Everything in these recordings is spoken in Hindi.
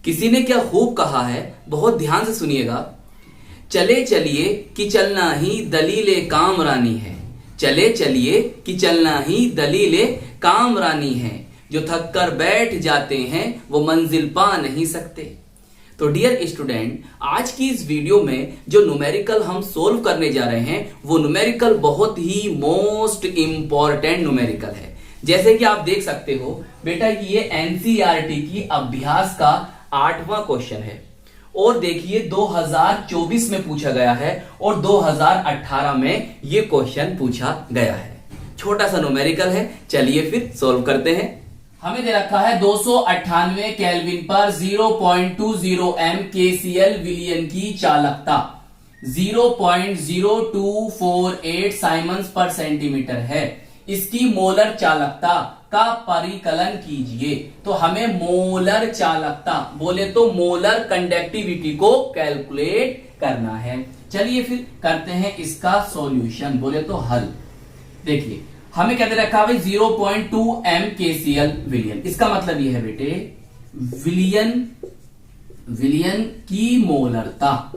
किसी ने क्या खूब कहा है, बहुत ध्यान से सुनिएगा। चले चलिए कि चलना ही दलीले कामरानी है। चले चलिए कि चलना ही दलीले कामरानी है। जो थक कर बैठ जाते हैं वो मंजिल पा नहीं सकते। तो डियर स्टूडेंट, आज की इस वीडियो में जो न्यूमेरिकल हम सोल्व करने जा रहे हैं वो न्यूमेरिकल बहुत ही मोस्ट इंपॉर्टेंट न्यूमेरिकल है। जैसे कि आप देख सकते हो बेटा, ये एनसीईआरटी की अभ्यास का 8वां क्वेश्चन है और देखिए 2024 में पूछा गया है और 2018 में ये क्वेश्चन पूछा गया है। छोटा सा न्यूमेरिकल है, चलिए फिर सोल्व करते हैं। हमें दे रखा है 298 केल्विन पर 0.20 एम केसीएल विलियन की चालकता 0.0248 साइमन्स पर सेंटीमीटर है। इसकी मोलर चालकता का परिकलन कीजिए। तो हमें मोलर चालकता बोले तो मोलर कंडक्टिविटी को कैलकुलेट करना है। चलिए फिर करते हैं इसका सॉल्यूशन, बोले तो हल। देखिए हमें क्या दे रखा है भाई, 0.2 एम केसीएल विलियन। इसका मतलब यह है बेटे विलियन की मोलरता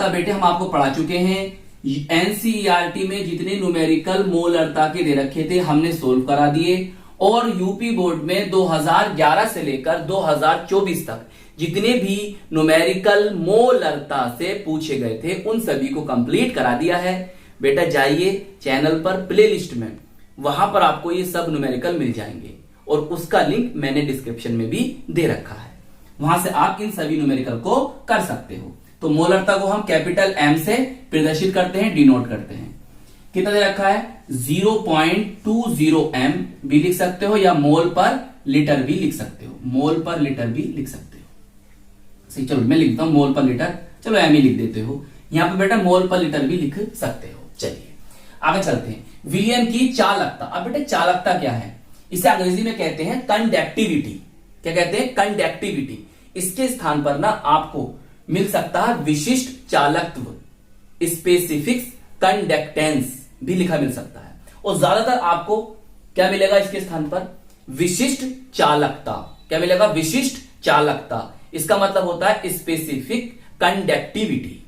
बेटे हम आपको पढ़ा चुके हैं। एनसीईआरटी में जितने न्यूमेरिकल मोलरता के दे रखे थे हमने सोल्व करा दिए और यूपी बोर्ड में 2011 से लेकर 2024 तक जितने भी न्यूमेरिकल मोलरता से पूछे गए थे उन सभी को कंप्लीट करा दिया है। बेटा जाइए चैनल पर प्लेलिस्ट में, वहां पर आपको ये सब न्यूमेरिकल मिल जाएंगे और उसका लिंक मैंने डिस्क्रिप्शन में भी दे रखा है। वहां से आप इन सभी न्यूमेरिकल को कर सकते हो। तो मोलरता को हम कैपिटल एम से प्रदर्शित करते हैं, डिनोट करते हैं। कितना दे रखा है 0.20 एम भी लिख सकते हो या मोल पर लीटर भी लिख सकते हो। मोल पर लीटर भी लिख सकते हो। सही, चलो मैं लिखता हूं मोल पर लीटर, चलो एम ही लिख देते हो। यहां पे बेटा मोल पर लीटर भी लिख सकते हो। चलिए आगे चलते हैं। विलियन की चालकता। अब बेटा चालकता क्या है, इसे अंग्रेजी में कहते हैं कंडक्टिविटी। क्या कहते हैं, कंडक्टिविटी। इसके स्थान पर ना आपको मिल सकता है विशिष्ट चालकत्व, स्पेसिफिक कंडक्टेंस भी लिखा मिल सकता है। और ज्यादातर आपको क्या मिलेगा इसके स्थान पर, विशिष्ट चालकता। क्या मिलेगा, विशिष्ट चालकता। इसका मतलब होता है स्पेसिफिक कंडक्टिविटी।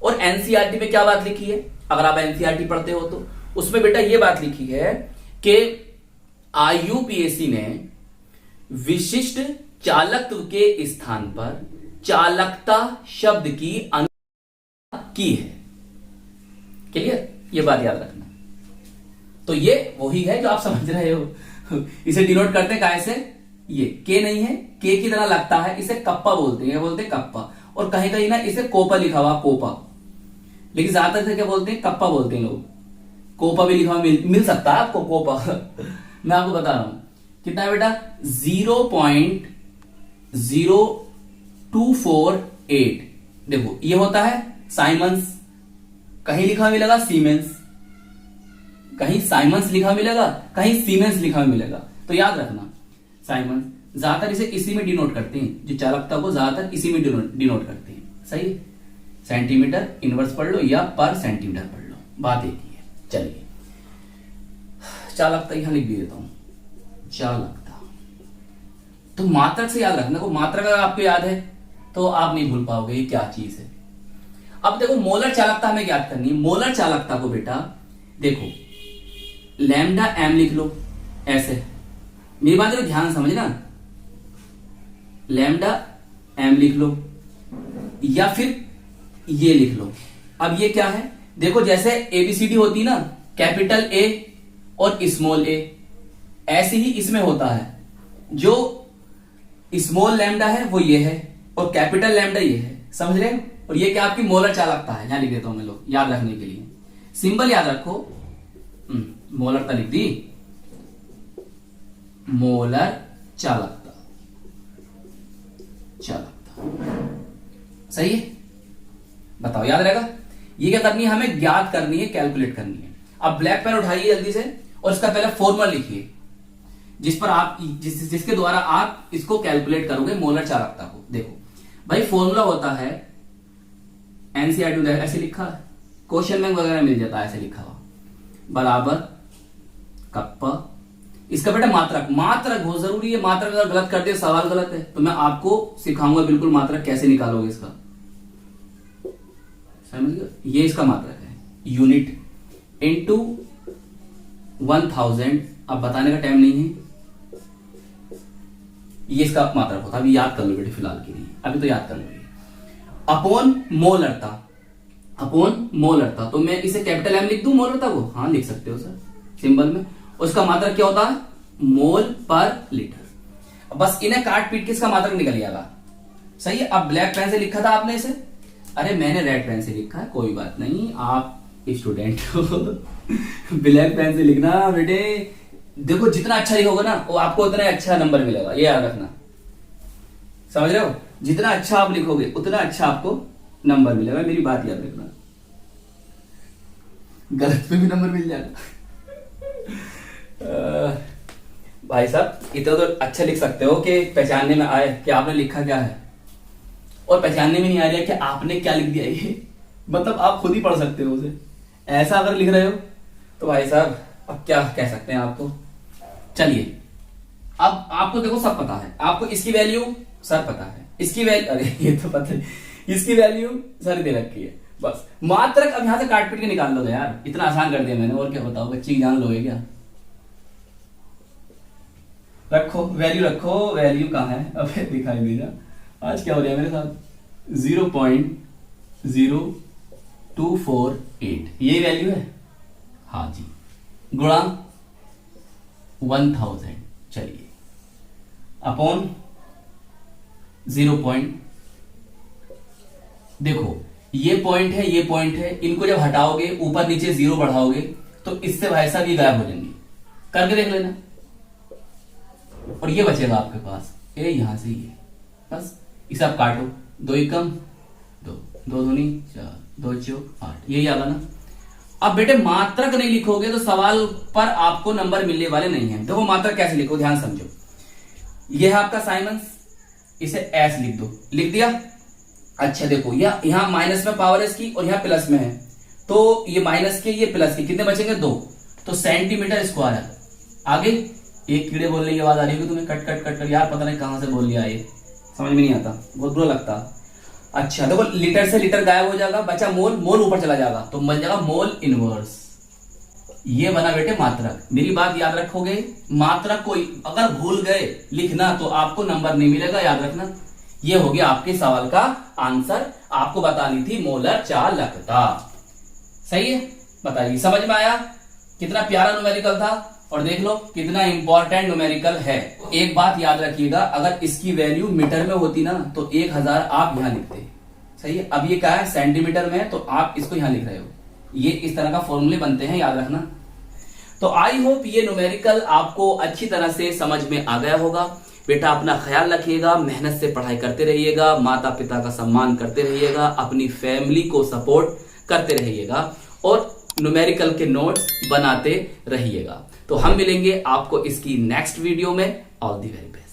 और एनसीईआरटी में क्या बात लिखी है, अगर आप एनसीईआरटी पढ़ते हो तो उसमें बेटा ये बात लिखी है कि आईयूपीएसी ने विशिष्ट चालकत्व के स्थान पर चालकता शब्द की अनुमति की है। क्लियर, ये बात याद रखना। तो ये वही है जो आप समझ रहे हो। इसे डिनोट करते हैं काय से, ये के नहीं है, के की तरह लगता है, इसे कप्पा बोलते हैं, बोलते हैं कप्पा। और कहीं कहीं ना इसे कोपा लिखा हुआ, कोपा, लेकिन ज्यादातर से क्या बोलते हैं, कप्पा बोलते हैं लोग। कोपा भी लिखा हुआ मिल सकता है आपको, कोपा। मैं आपको बता रहा हूं कितना है बेटा, 0.0248। देखो ये होता है साइमन्स, कहीं लिखा मिलेगा सीमेंस, कहीं साइमन्स लिखा मिलेगा, कहीं सीमेंस लिखा मिलेगा। तो याद रखना साइमन्स, ज्यादातर इसे इसी में डिनोट करते हैं, जो चालकता को ज्यादातर इसी में डिनोट करते हैं। सही, सेंटीमीटर इनवर्स पढ़ लो या पर सेंटीमीटर पढ़ लो, बात एक ही है। चलिए चालकता यहां लिख भी देता हूं, चालकता। तो मात्रक से याद रखना को, मात्रक अगर आपको याद है तो आप नहीं भूल पाओगे ये क्या चीज है। अब देखो मोलर चालकता हमें याद करनी है। मोलर चालकता को बेटा देखो लैम्डा एम लिख लो, ऐसे मेरी बात को ध्यान समझना, लैम्डा एम लिख लो या फिर ये लिख लो। अब ये क्या है, देखो जैसे एबीसीडी होती ना, कैपिटल ए और स्मॉल ए, ऐसे ही इसमें होता है। जो स्मॉल लैम्डा है वो ये है और कैपिटल लैम्डा ये है, समझ रहे हो। और ये क्या आपकी मोलर चालकता है, यहां लिख देता हूं मैं लोग याद रखने के लिए। सिंबल याद रखो, मोलरता लिख दी, मोलर चालकता, सही है। बताओ याद रहेगा। ये क्या करनी है, हमें ज्ञात करनी है, कैलकुलेट करनी है। अब ब्लैक पेन उठाइए जल्दी से और इसका पहले फॉर्मूला लिखिए जिस पर आप जिसके द्वारा आप इसको कैलकुलेट करोगे मोलर चालकता को। देखो भाई फॉर्मूला होता है एनसीईआरटी में ऐसे लिखा है, क्वेश्चन बैंक वगैरह मिल जाता है ऐसे लिखा हुआ, बराबर कप्पा इसका बेटा मात्रक, मात्रक बहुत जरूरी है। मात्रक अगर गलत कर दे सवाल गलत है। तो मैं आपको सिखाऊंगा बिल्कुल मात्रक कैसे निकालोगे इसका, समझ गए? ये इसका मात्रक है, यूनिट इनटू 1000। अब बताने का टाइम नहीं है, ये इसका मात्रक होता है। अभी याद कर लो बेटे फिलहाल के लिए, अभी तो याद कर लो। अपॉन मोलरता, अपॉन मोलरता, तो मैं इसे कैपिटल एम लिख दूं मोलरता को? हाँ लिख सकते हो सर, सिंबल में। उसका मात्रक क्या होता है? मोल पर लीटर। बस इन्हें काट पीट के इसका मात्रक निकल जाएगा। सही है। अब ब्लैक पेन से लिखा था आपने इसे, अरे मैंने रेड पेन से लिखा है, कोई बात नहीं, आप स्टूडेंट हो। ब्लैक पेन से लिखना बेटे। देखो जितना अच्छा लिखोगे ना वो आपको उतना अच्छा नंबर मिलेगा, ये याद रखना, समझ रहे हो? जितना अच्छा आप लिखोगे उतना अच्छा आपको नंबर मिलेगा, मेरी बात याद रखना। गलत पे भी नंबर मिल जाएगा। भाई साहब इतना तो अच्छा लिख सकते हो कि पहचानने में आए कि आपने लिखा क्या है, और पहचानने में नहीं आ रहा कि आपने क्या लिख दिया। ये मतलब आप खुद ही पढ़ सकते हो उसे, ऐसा अगर लिख रहे हो तो भाई साहब अब क्या कह सकते हैं आपको। चलिए अब आपको देखो सब पता है, आपको इसकी वैल्यू सर पता है, इसकी वैल्यू, अरे ये तो पता है, इसकी वैल्यू सर दे रखी है। बस मात्रक अब यहां से काट पीट के निकाल लोगे यार, इतना आसान कर दिया मैंने, और क्या बताओ, बच्ची जान लोगे क्या? रखो वैल्यू, रखो वैल्यू कहां है? अब दिखाई दे रहा, आज क्या हो रहा है मेरे साथ? 0.0248 ये वैल्यू है, हाँ जी, गुणा 1000। चलिए अपॉन 0. देखो ये पॉइंट है, ये पॉइंट है, इनको जब हटाओगे ऊपर नीचे 0 बढ़ाओगे तो इससे भाई साहब ये गायब हो जाएंगे, करके देख लेना। और ये बचेगा आपके पास, ए यहां से ये, बस इसे आप काटो, 2 एकम 2, 2 दूनी 4, 2 चौक 8, यही आगा ना। अब बेटे मात्रक नहीं लिखोगे तो सवाल पर आपको नंबर मिलने वाले नहीं है। देखो मात्रक कैसे लिखो, ध्यान समझो। यह है आपका साइमंस, इसे एस लिख दो, लिख दिया। अच्छा देखो यहां माइनस में पावर है इसकी और यहां प्लस में है, तो ये माइनस के ये प्लस के कितने बचेंगे? 2, तो सेंटीमीटर स्क्वायर है। आगे एक कीड़े बोलने की आवाज आ रही होगी तुम्हें, कट कट कट कट, यार पता नहीं कहां से बोल लिया, ये समझ में नहीं आता, बहुत बुरा लगता। अच्छा देखो लीटर से लीटर गायब हो जाएगा, बचा मोल, मोल ऊपर चला जाएगा तो बन जाएगा मोल इनवर्स। ये बना बेटे मात्रक। मेरी बात याद रखोगे, मात्रक को अगर भूल गए लिखना तो आपको नंबर नहीं मिलेगा, याद रखना। ये हो गया आपके सवाल का आंसर, आपको बतानी थी मोलर चालकता। सही है, बताइए समझ में आया? कितना प्यारा न्यूमेरिकल था, और देख लो कितना इंपॉर्टेंट न्यूमेरिकल है। एक बात याद रखिएगा, अगर इसकी वैल्यू मीटर में होती ना तो 1000 आप यहां लिखते। सही है, अब ये क्या है सेंटीमीटर में है तो आप इसको यहां लिख रहे हो। ये इस तरह का फॉर्मूले बनते हैं, याद रखना। तो आई होप ये न्यूमेरिकल आपको अच्छी तरह से समझ में आ गया होगा। बेटा अपना ख्याल रखिएगा, मेहनत से पढ़ाई करते रहिएगा, माता पिता का सम्मान करते रहिएगा, अपनी फैमिली को सपोर्ट करते रहिएगा, और न्यूमेरिकल के नोट्स बनाते रहिएगा। तो हम मिलेंगे आपको इसकी नेक्स्ट वीडियो में। All the very best.